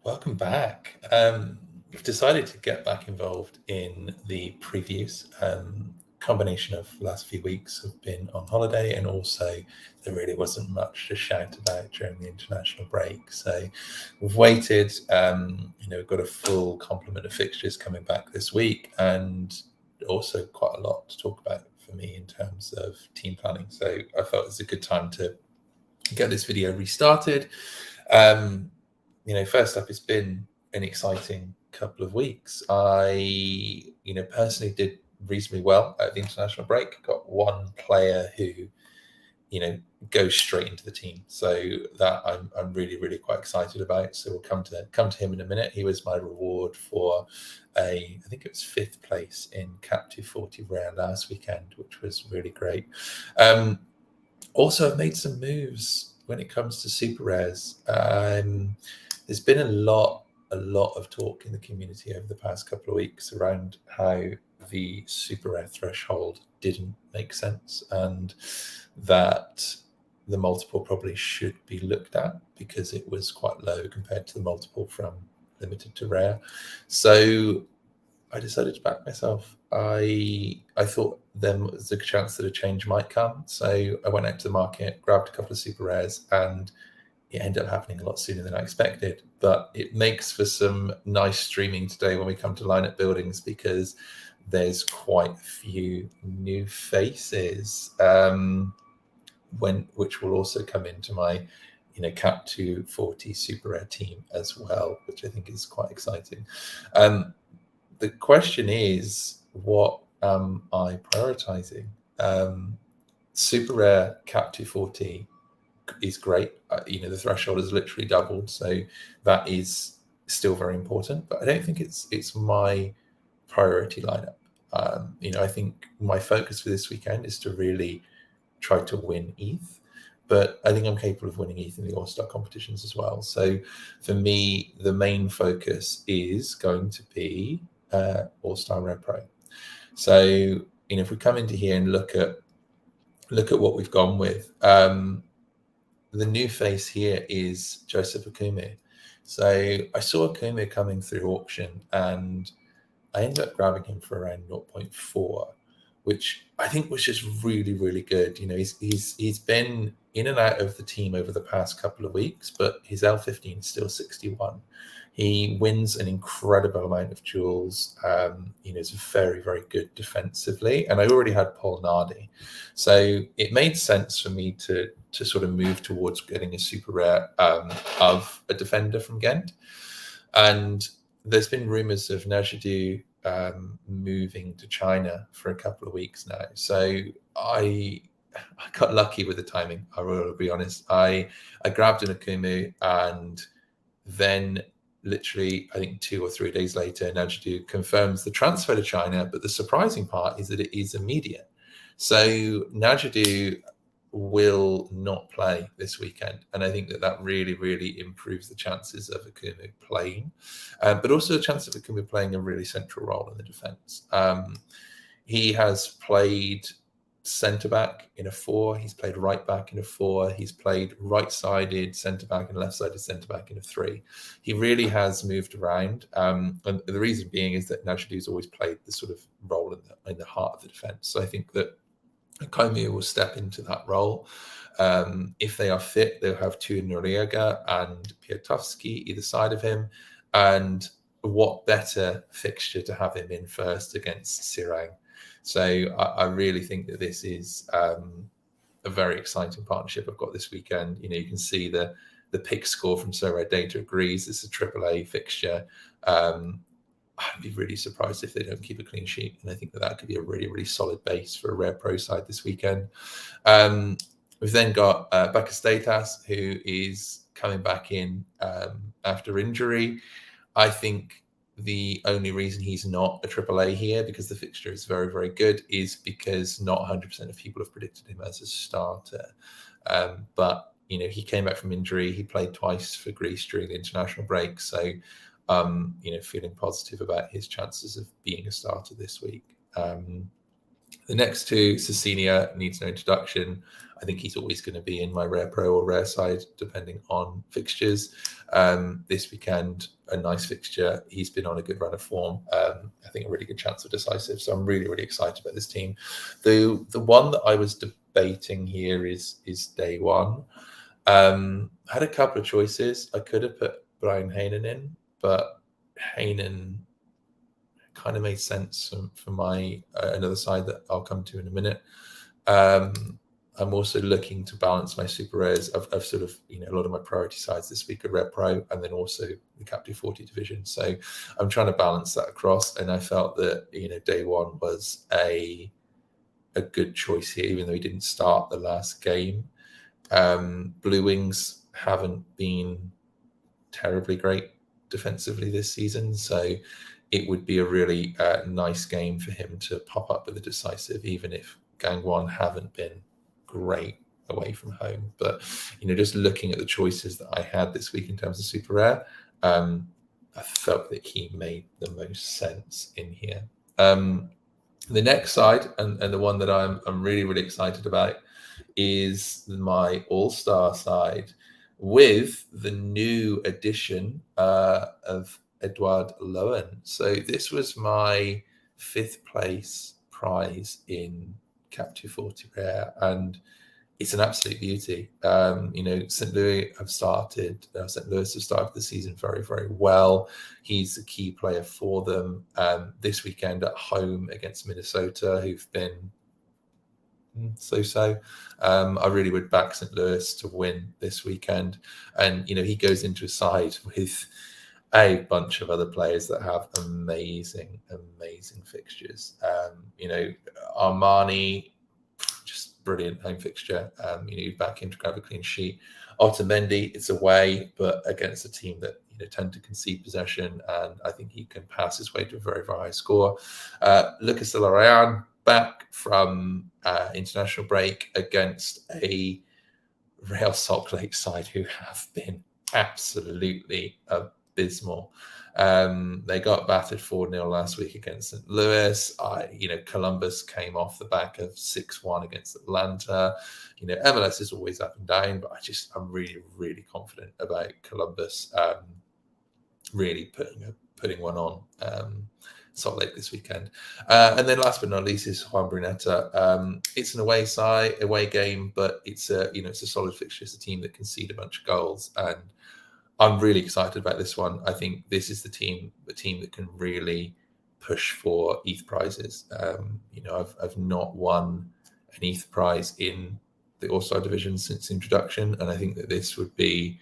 Welcome back. We've decided to get back involved in the previews. Combination of the last few weeks have been on holiday, and also there really wasn't much to shout about during the international break. So we've waited. We've got a full complement of fixtures coming back this week, and also quite a lot to talk about for me in terms of team planning. So I felt it was a good time to get this video restarted. First up, it's been an exciting couple of weeks. I, personally did reasonably well at the international break. Got one player who, goes straight into the team. So that I'm really, really quite excited about. So we'll come to him in a minute. He was my reward for I think it was 5th place in Cap 240 Rare last weekend, which was really great. Also, I've made some moves when it comes to super rares. There's been a lot of talk in the community over the past couple of weeks around how the super rare threshold didn't make sense, and that the multiple probably should be looked at because it was quite low compared to the multiple from limited to rare. So I decided to back myself. I thought there was a chance that a change might come. So I went out to the market, grabbed a couple of super rares, and it ended up happening a lot sooner than I expected. But it makes for some nice streaming today when we come to lineup buildings, because there's quite a few new faces, which will also come into my Cap 240 super rare team as well, which I think is quite exciting. The question is, what am I prioritizing? Super rare Cap 240 is great. The threshold has literally doubled, so that is still very important. But I don't think it's my priority lineup. I think my focus for this weekend is to really try to win ETH. But I think I'm capable of winning ETH in the AllStar competitions as well. So for me, the main focus is going to be AllStar Repro. So if we come into here and look at what we've gone with, the new face here is Joseph Akumu. So I saw Akumu coming through auction, and I ended up grabbing him for around 0.4, which I think was just really, really good. He's been in and out of the team over the past couple of weeks, but his L15 is still 61. He wins an incredible amount of duels. He's very, very good defensively. And I already had Paul Nardi. So it made sense for me to sort of move towards getting a super rare of a defender from Ghent. And there's been rumors of Najadu moving to China for a couple of weeks now. So I got lucky with the timing. I will be honest. I grabbed an Akumu, and then literally, I think 2 or 3 days later, Najadu confirms the transfer to China. But the surprising part is that it is immediate. So Najadu will not play this weekend, and I think that really, really improves the chances of Akumu playing, but also the chance of Akumu playing a really central role in the defence. He has played centre-back in a 4, he's played right-back in a 4, he's played right-sided centre-back and left-sided centre-back in a 3. He really has moved around, and the reason being is that Najadu's always played this sort of role in the heart of the defence. So I think that Komu will step into that role. If they are fit, they'll have Tu Noriega and Piotowski either side of him. And what better fixture to have him in first against Sirang? So I really think that this is a very exciting partnership I've got this weekend. You can see the pick score from Sorare Data agrees it's a AAA fixture. I'd be really surprised if they don't keep a clean sheet. And I think that could be a really, really solid base for a rare pro side this weekend. We've then got Bakastatas, who is coming back in after injury. I think the only reason he's not a AAA here, because the fixture is very, very good, is because not 100% of people have predicted him as a starter. But, he came back from injury. He played twice for Greece during the international break. So, feeling positive about his chances of being a starter this week. The next two, Cecilia needs no introduction. I think he's always going to be in my rare pro or rare side, depending on fixtures. This weekend, a nice fixture. He's been on a good run of form. I think a really good chance of decisive. So I'm really, really excited about this team. The one that I was debating here is day one. I had a couple of choices. I could have put Brian Hainan in, but Hainan kind of made sense for my another side that I'll come to in a minute. I'm also looking to balance my super rares. I've sort of, a lot of my priority sides this week are Repro and then also the Cap 240 division. So I'm trying to balance that across. And I felt that, day one was a good choice here, even though he didn't start the last game. Blue Wings haven't been terribly great defensively this season. So it would be a really nice game for him to pop up with a decisive, even if Gangwon haven't been great away from home. But, just looking at the choices that I had this week in terms of super rare, I felt that he made the most sense in here. The next side, and the one that I'm really, really excited about, is my AllStar side with the new addition of Edouard Lowen. So this was my 5th place prize in Cap 240 Rare, and it's an absolute beauty. St. Louis have started the season very, very well. He's a key player for them. This weekend at home against Minnesota, who've been so. I really would back St. Louis to win this weekend. And, he goes into a side with a bunch of other players that have amazing fixtures. Armani, just brilliant home fixture. You back him to grab a clean sheet. Otamendi, it's away, but against a team that tend to concede possession, and I think he can pass his way to a very, very high score. Lucas de la Rayan, back from international break against a Real Salt Lake side who have been absolutely abysmal. They got battered 4-0 last week against St. Louis. Columbus came off the back of 6-1 against Atlanta. MLS is always up and down, but I'm really, really confident about Columbus really putting one on Salt Lake this weekend. And then last but not least is Juan Brunetta. It's an away game, but it's a solid fixture. It's a team that concede a bunch of goals, and I'm really excited about this one. I think this is the team that can really push for ETH prizes. I've not won an ETH prize in the AllStar division since introduction, and I think that this would be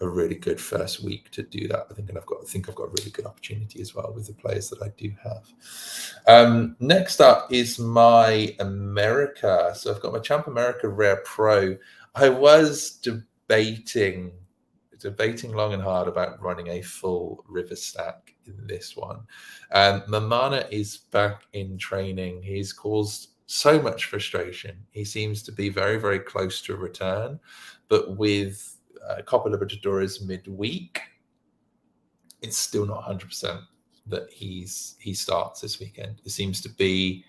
a really good first week to do that. I think I've got a really good opportunity as well with the players that I do have. Next up is my America. So I've got my Champ America Rare Pro. I was debating long and hard about running a full river stack in this one. Mamana is back in training. He's caused so much frustration. He seems to be very, very close to a return, but with Copa Libertadores midweek, it's still not 100% that he starts this weekend. It seems to be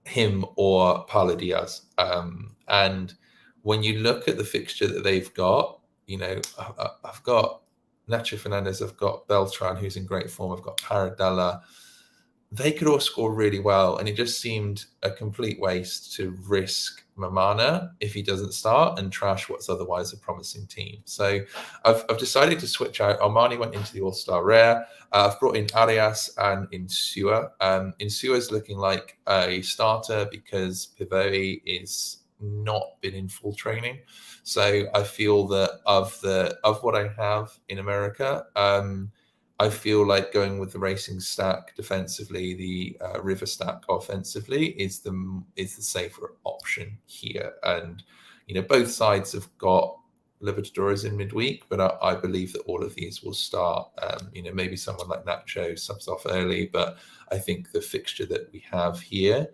him or Paulo Diaz. And when you look at the fixture that they've got, I've got Nacho Fernandez, I've got Beltran, who's in great form, I've got Paradella. They could all score really well, and it just seemed a complete waste to risk Mamana if he doesn't start and trash what's otherwise a promising team. So I've decided to switch out. Armani went into the All-Star Rare. I've brought in Arias and Insua. Insua's looking like a starter because Pivot is not been in full training. So I feel that of what I have in America, I feel like going with the racing stack defensively, the river stack offensively is the safer option here. And both sides have got Libertadores in midweek, but I believe that all of these will start. Maybe someone like Nacho subs off early, but I think the fixture that we have here,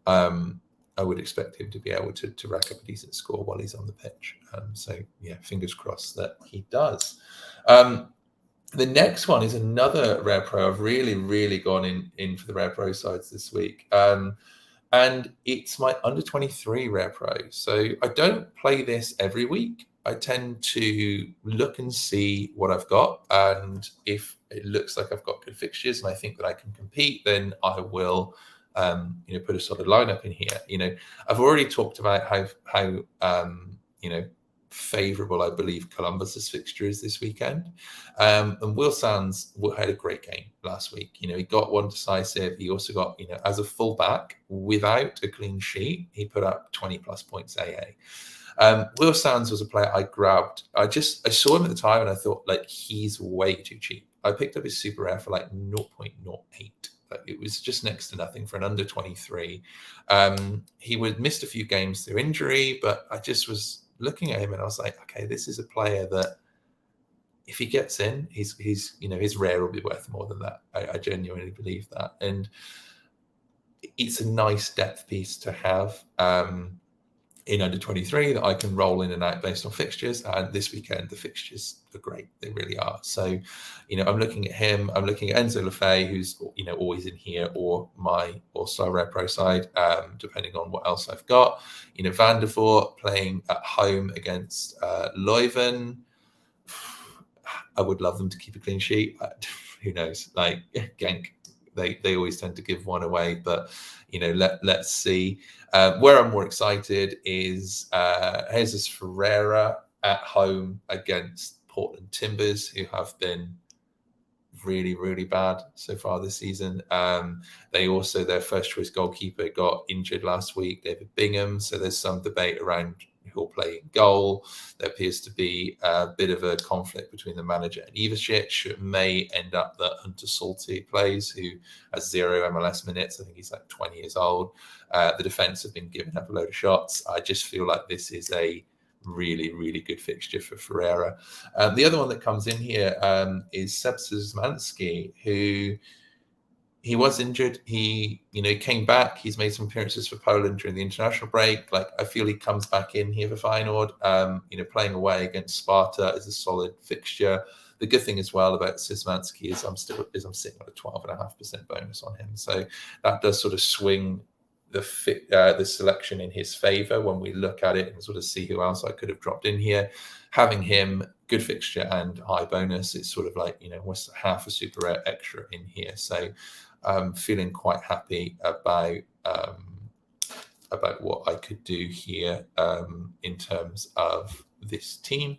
I would expect him to be able to rack up a decent score while he's on the pitch. Fingers crossed that he does. The next one is another Rare Pro. I've really, really gone in for the Rare Pro sides this week. And it's my under 23 Repro. So I don't play this every week. I tend to look and see what I've got. And if it looks like I've got good fixtures and I think that I can compete, then I will put a solid lineup in here. I've already talked about how favourable I believe Columbus's fixture is this weekend. And Will Sands had a great game last week. He got one decisive. He also got, as a fullback without a clean sheet, he put up 20 plus points AA. Will Sands was a player I grabbed. I saw him at the time and I thought, like, he's way too cheap. I picked up his super rare for like 0.08. Like, it was just next to nothing for an under 23. He would missed a few games through injury, but I just was looking at him and I was like, okay, this is a player that if he gets in, his rare will be worth more than that. I genuinely believe that. And it's a nice depth piece to have in under 23 that I can roll in and out based on fixtures. And this weekend, the fixtures are great. They really are. So, I'm looking at him. I'm looking at Enzo Lefebvre, who's, always in here, or my AllStar Repro side, depending on what else I've got. Van der Voort playing at home against Leuven. I would love them to keep a clean sheet. Who knows? Like, Genk, they always tend to give one away, but let's see. Where I'm more excited is Jesus Ferreira at home against Portland Timbers, who have been really, really bad so far this season. They also, their first choice goalkeeper got injured last week, David Bingham. So there's some debate around who will play in goal. There appears to be a bit of a conflict between the manager and Ivicic. It may end up that Hunter Salty plays, who has 0 MLS minutes. I think he's like 20 years old. The defense have been giving up a load of shots. I just feel like this is a really, really good fixture for Ferreira. The other one that comes in here is Seb Szymanski, who he was injured. He, came back. He's made some appearances for Poland during the international break. Like, I feel he comes back in here for Feyenoord. Playing away against Sparta is a solid fixture. The good thing as well about Szymanski is I'm sitting on a 12.5% bonus on him. So that does sort of swing the selection in his favor when we look at it and sort of see who else I could have dropped in here. Having him, good fixture and high bonus, it's sort of like, what's half a super rare extra in here. So I'm feeling quite happy about what I could do here in terms of this team.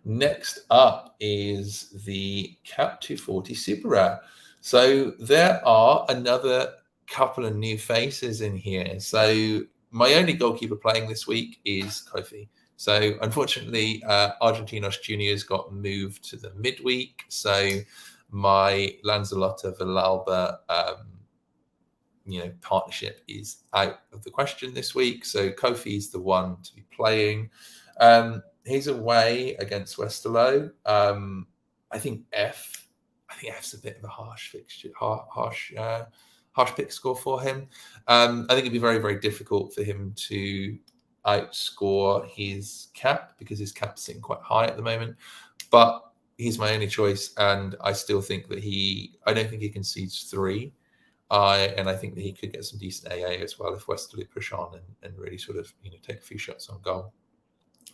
Next up is the Cap 240 Super Rare. So there are another couple of new faces in here. So my only goalkeeper playing this week is Kofi. So unfortunately, Argentinos Juniors got moved to the midweek. So my Lanzalotta Villalba partnership is out of the question this week. So Kofi's the one to be playing. He's away against Westerlo. I think F's a bit of a harsh fixture, harsh pick score for him. I think it'd be very, very difficult for him to outscore his cap because his cap's sitting quite high at the moment. But he's my only choice, and I still think that I don't think he concedes 3. And I think that he could get some decent AA as well if Westerlo push on and really sort of take a few shots on goal.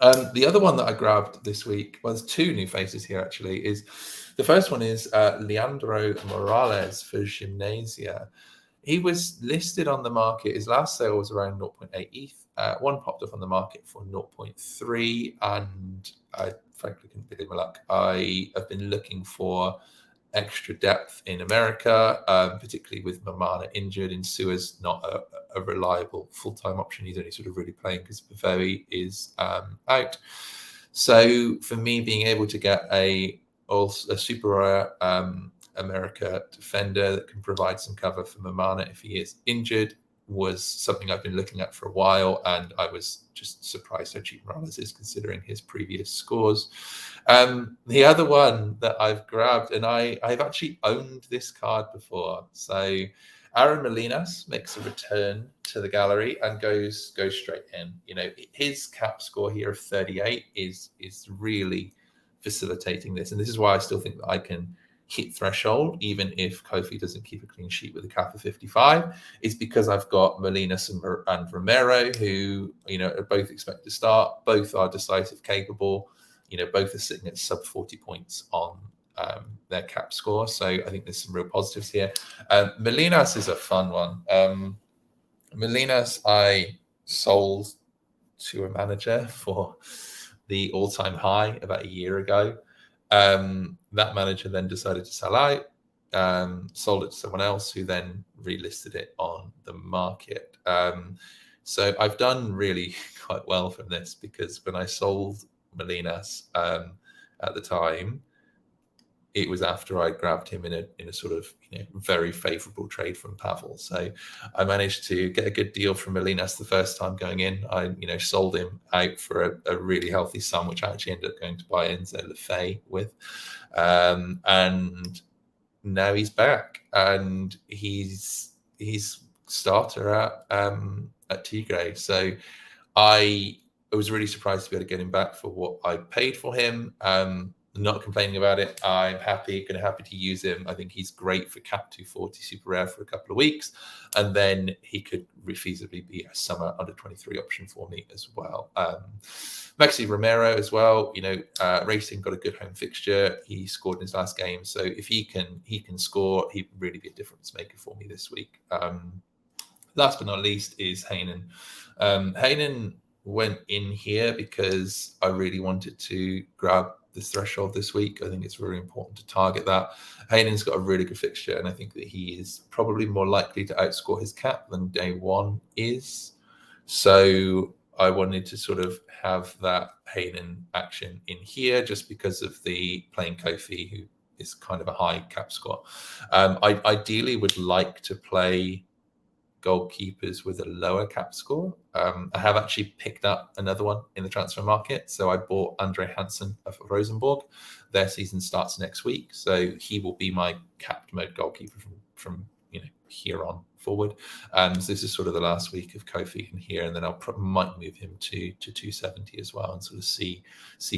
The other one that I grabbed this week, well, there's 2 new faces here actually. Is the first one is Leandro Morales for Gimnasia. He was listed on the market. His last sale was around 0.8 ETH. One popped up on the market for 0.3, and I frankly couldn't believe my luck. I have been looking for extra depth in America, particularly with Mamana injured, and Sua's not a reliable full-time option. He's only sort of really playing because Baveri is out. So for me, being able to get a super rare America defender that can provide some cover for Mamana if he is injured was something I've been looking at for a while, and I was just surprised how cheap Morales is considering his previous scores. The other one that I've grabbed, and I've actually owned this card before. So Aaron Molinas makes a return to the gallery and goes straight in. His cap score here of 38 is really facilitating this, and this is why I still think that I can hit threshold, even if Kofi doesn't keep a clean sheet with a cap of 55, is because I've got Molinas and Romero, who, are both expected to start. Both are decisive capable. Both are sitting at sub 40 points on their cap score. So I think there's some real positives here. Molinas is a fun one. Molinas, I sold to a manager for the all-time high about a year ago. That manager then decided to sell out, sold it to someone else who then relisted it on the market. So I've done really quite well from this, because when I sold Molinas at the time, it was after I grabbed him in a sort of very favourable trade from Pavel. So I managed to get a good deal from Molinas the first time going in. I sold him out for a really healthy sum, which I actually ended up going to buy Enzo Lefebvre with, and now he's back, and he's starter at Tigre. So I was really surprised to be able to get him back for what I paid for him. Not complaining about it. I'm happy to use him. I think he's great for cap 240 super rare for a couple of weeks, and then he could feasibly be a summer under 23 option for me as well. Maxi Romero as well. Racing got a good home fixture. He scored in his last game, so if he can score, he'd really be a difference maker for me this week. Last but not least is Heynen. Heynen went in here because I really wanted to grab this threshold this week. I think it's really important to target that. Heynen's got a really good fixture, and I think that he is probably more likely to outscore his cap than day one is. So I wanted to sort of have that Heynen action in here, just because of the playing Kofi, who is kind of a high cap score. I ideally would like to play goalkeepers with a lower cap score. I have actually picked up another one in the transfer market. So I bought Andre Hansen of Rosenborg. Their season starts next week, so he will be my capped mode goalkeeper from here on forward. So this is sort of the last week of Kofi in here, and then I might move him to 270 as well, and sort of see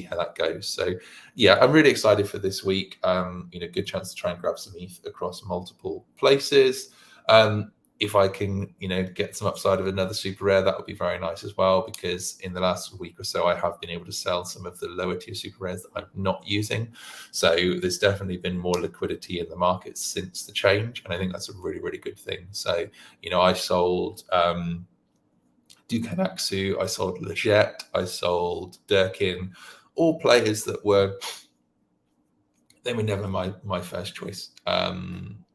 how that goes. So yeah, I'm really excited for this week. Good chance to try and grab some ETH across multiple places. If I can, get some upside of another super rare, that would be very nice as well, because in the last week or so, I have been able to sell some of the lower tier super rares that I'm not using. So there's definitely been more liquidity in the market since the change, and I think that's a really, really good thing. So, I sold Dukanaksu, I sold Leggett, I sold Durkin, all players that they were never my first choice.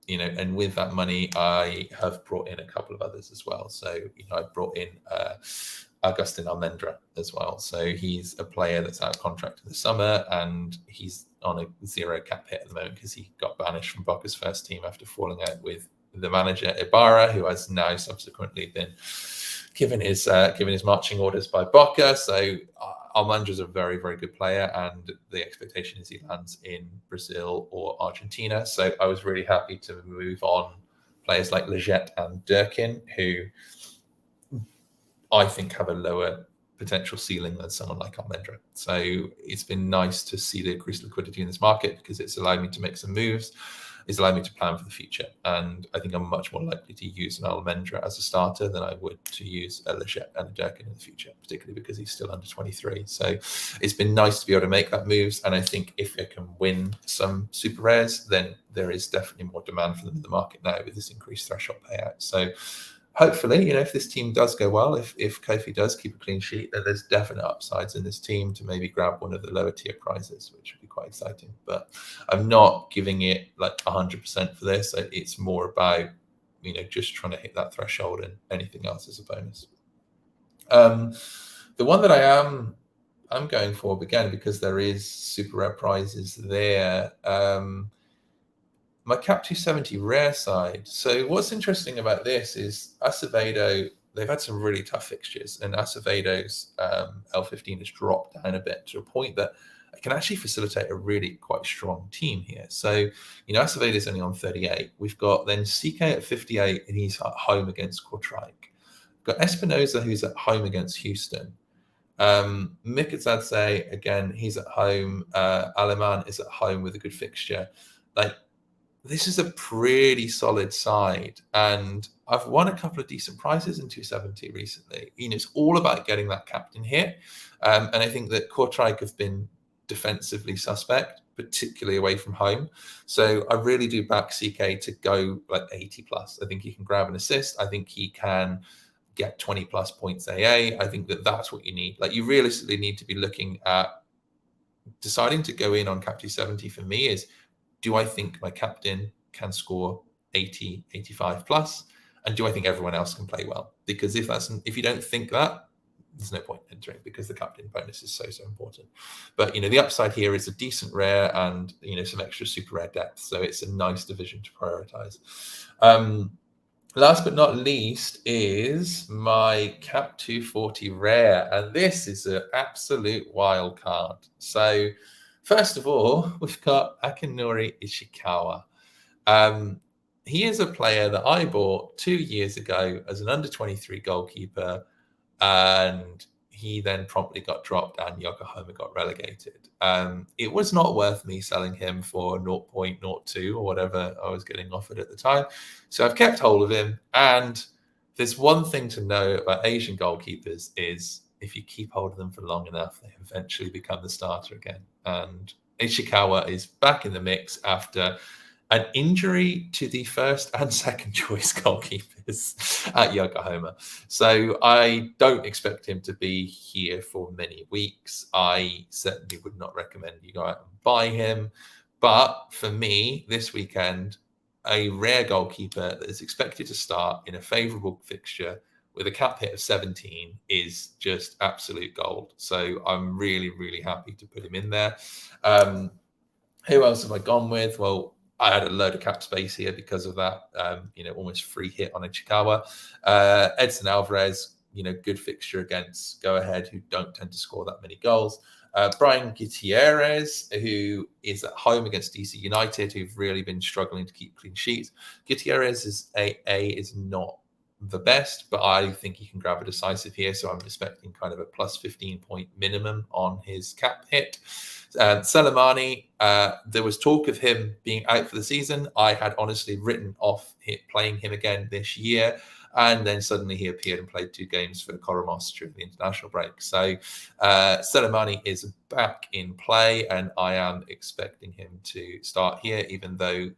And with that money, I have brought in a couple of others as well. So, I brought in Augustin Almendra as well. So he's a player that's out of contract in the summer, and he's on a 0 cap hit at the moment because he got banished from Boca's first team after falling out with the manager Ibarra, who has now subsequently been given his marching orders by Boca. So Almendra is a very, very good player, and the expectation is he lands in Brazil or Argentina. So I was really happy to move on players like Leggett and Durkin, who I think have a lower potential ceiling than someone like Almendra. So it's been nice to see the increased liquidity in this market, because it's allowed me to make some moves. It's allowed me to plan for the future. And I think I'm much more likely to use an Almendra as a starter than I would to use a Leggett and a Durkin in the future, particularly because he's still under 23. So it's been nice to be able to make that moves. And I think if I can win some super rares, then there is definitely more demand for them in the market now with this increased threshold payout. So hopefully, if this team does go well, if Kofi does keep a clean sheet, then there's definite upsides in this team to maybe grab one of the lower tier prizes, which would be quite exciting. But I'm not giving it like 100% for this. It's more about, just trying to hit that threshold, and anything else is a bonus. The one that I'm going for, again, because there is super rare prizes there, my cap 270 rare side. So what's interesting about this is Acevedo, they've had some really tough fixtures, and Acevedo's L15 has dropped down a bit to a point that it can actually facilitate a really quite strong team here. So, Acevedo's only on 38. We've got then CK at 58, and he's at home against Kortrijk. We've got Espinoza, who's at home against Houston. Mikazadze, again, he's at home. Aleman is at home with a good fixture. Like, this is a pretty solid side, and I've won a couple of decent prizes in 270 recently. It's all about getting that captain hit, and I think that Kortrijk have been defensively suspect, particularly away from home. So I really do back CK to go like 80 plus. I think he can grab an assist. I think he can get 20 plus points AA. I think that that's what you need. Like, you realistically need to be looking at deciding to go in on Cap 270 for me is, do I think my captain can score 80, 85 plus? And do I think everyone else can play well? Because if you don't think that, there's no point entering, because the captain bonus is so important. But the upside here is a decent rare and some extra super rare depth. So it's a nice division to prioritize. Last but not least is my Cap 240 rare, and this is an absolute wild card. So first of all, we've got Akinori Ishikawa. He is a player that I bought 2 years ago as an under-23 goalkeeper, and he then promptly got dropped and Yokohama got relegated. It was not worth me selling him for 0.02 or whatever I was getting offered at the time. So I've kept hold of him. And there's one thing to know about Asian goalkeepers is, if you keep hold of them for long enough, they eventually become the starter again. And Ishikawa is back in the mix after an injury to the first and second choice goalkeepers at Yokohama. So I don't expect him to be here for many weeks. I certainly would not recommend you go out and buy him. But for me, this weekend, a rare goalkeeper that is expected to start in a favourable fixture with a cap hit of 17 is just absolute gold. So I'm really, really happy to put him in there. Who else have I gone with? Well, I had a load of cap space here because of that, almost free hit on Ichikawa. Edson Alvarez, good fixture against Go Ahead, who don't tend to score that many goals. Brian Gutierrez, who is at home against DC United, who've really been struggling to keep clean sheets. Gutierrez's AA is not the best, but I think he can grab a decisive here. So I'm expecting kind of a plus 15 point minimum on his cap hit. Selemani, there was talk of him being out for the season. I had honestly written off playing him again this year. And then suddenly he appeared and played 2 games for Koromos during the international break. So Selemani is back in play, and I am expecting him to start here, even though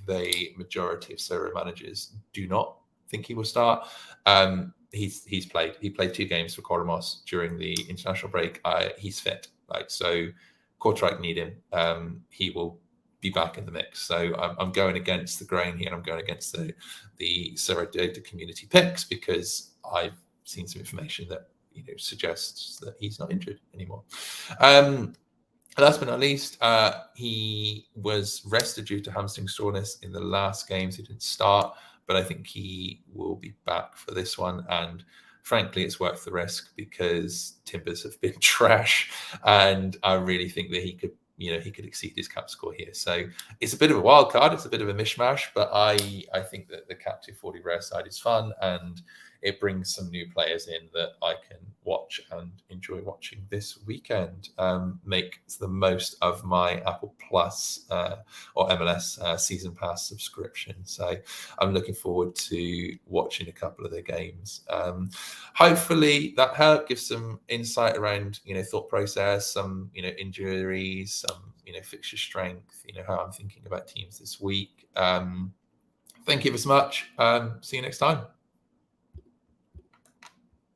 the majority of Sorare managers do not think he will start. He's played. He played 2 games for Koromos during the international break. He's fit. So Kortrijk need him. He will be back in the mix. So I'm going against the grain here. I'm going against the Sorare data community picks, because I've seen some information that suggests that he's not injured anymore. Last but not least, he was rested due to hamstring soreness in the last games. He didn't start, but I think he will be back for this one. And frankly, it's worth the risk, because Timbers have been trash, and I really think that he could exceed his cap score here. So it's a bit of a wild card. It's a bit of a mishmash, but I think that the cap 240 rare side is fun, and it brings some new players in that I can watch and enjoy watching this weekend. Make the most of my Apple Plus or MLS season pass subscription. So I'm looking forward to watching a couple of their games. Hopefully that helped give some insight around thought process, some injuries, some fixture strength, how I'm thinking about teams this week. Thank you very much. See you next time.